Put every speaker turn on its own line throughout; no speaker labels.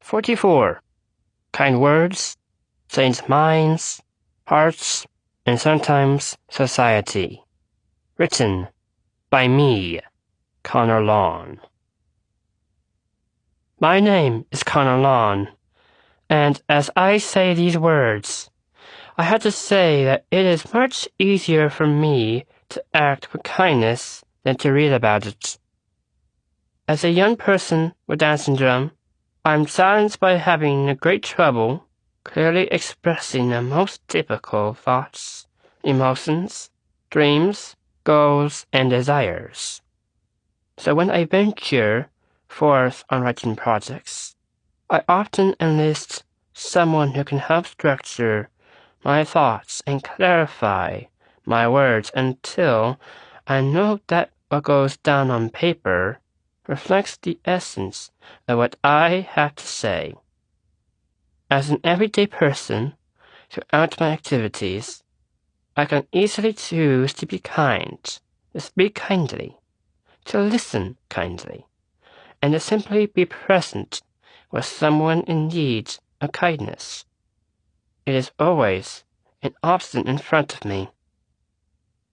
44. Kind words change minds, hearts, and sometimes society. Written by me, Connor Lawn. My name is Connor Lawn, and as I say these words, I have to say that it is much easier for me to act with kindness than to read about it. As a young person with Down syndrome, I'm challenged by having a great trouble clearly expressing the most typical thoughts, emotions, dreams, goals, and desires. So when I venture forth on writing projects, I often enlist someone who can help structure my thoughts and clarify my words until I know that what goes down on paper reflects the essence of what I have to say. As an everyday person, throughout my activities, I can easily choose to be kind, to speak kindly, to listen kindly, and to simply be present with someone in need of kindness. It is always an option in front of me.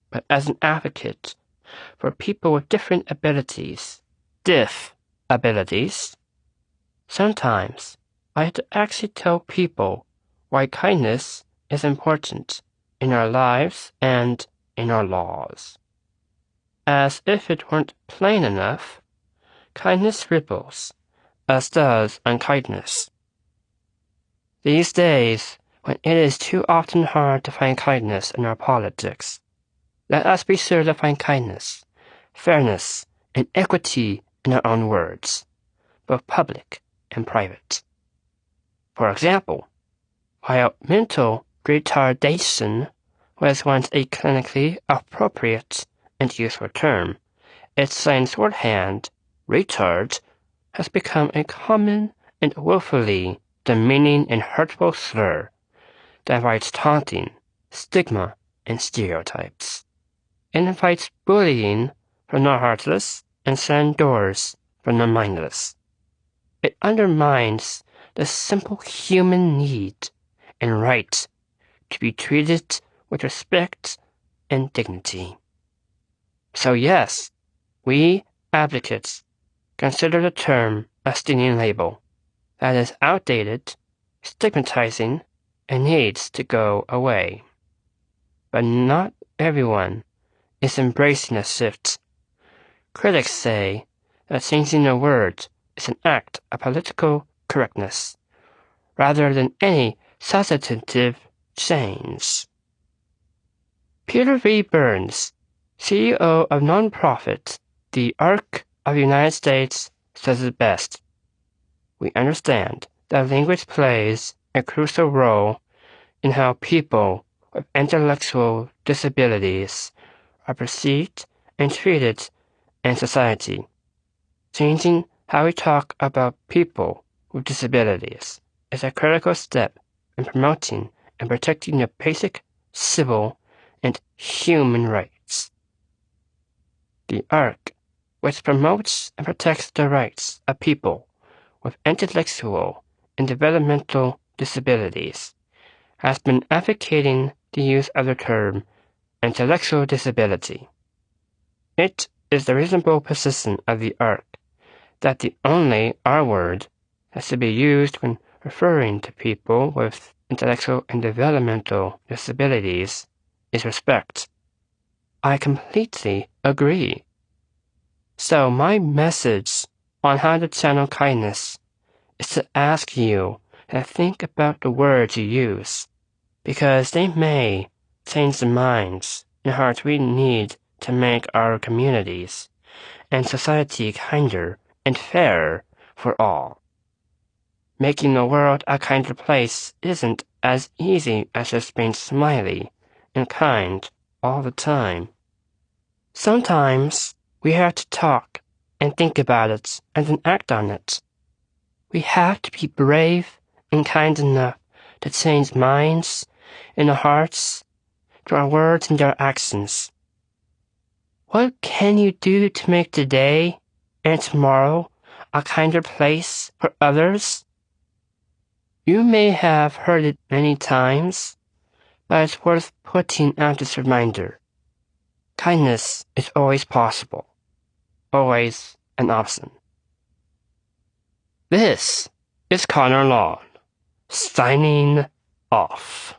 But as an advocate for people with different abilities, sometimes I have to actually tell people why kindness is important in our lives and in our laws. As if it weren't plain enough, kindness ripples, as does unkindness. These days, when it is too often hard to find kindness in our politics, let us be sure to find kindness, fairness, and equity in our own words, both public and private. For example, while mental retardation was once a clinically appropriate and useful term, its slang shorthand, retard, has become a common and woefully demeaning and hurtful slur that invites taunting, stigma, and stereotypes. It invites bullying from the heartless and slammed doors from the mindless. It undermines the simple human need and right to be treated with respect and dignity. So yes, we advocates consider the term a stinging label that is outdated, stigmatizing, and needs to go away. But not everyone is embracing a shift. Critics say that changing a word is an act of political correctness, rather than any substantive change. Peter V. Burns, CEO of nonprofit The Arc of the United States, says it best. We understand that language plays a crucial role in how people with intellectual disabilities are perceived and treated in society. Changing how we talk about people with disabilities is a critical step in promoting and protecting the basic civil and human rights. The ARC, which promotes and protects the rights of people with intellectual and developmental disabilities, has been advocating the use of the term intellectual disability. It is the reasonable position of the ARC that the only R word that should be used when referring to people with intellectual and developmental disabilities is respect. I completely agree. So my message on how to channel kindness is to ask you to think about the words you use, because they may change the minds and hearts we need to make our communities and society kinder and fairer for all. Making the world a kinder place isn't as easy as just being smiley and kind all the time. Sometimes we have to talk and think about it and then act on it. We have to be brave and kind enough to change minds and our hearts through our words and our actions. What can you do to make today and tomorrow a kinder place for others? You may have heard it many times, but it's worth putting out this reminder. Kindness is always possible, always an option. This is Connor Long, signing off.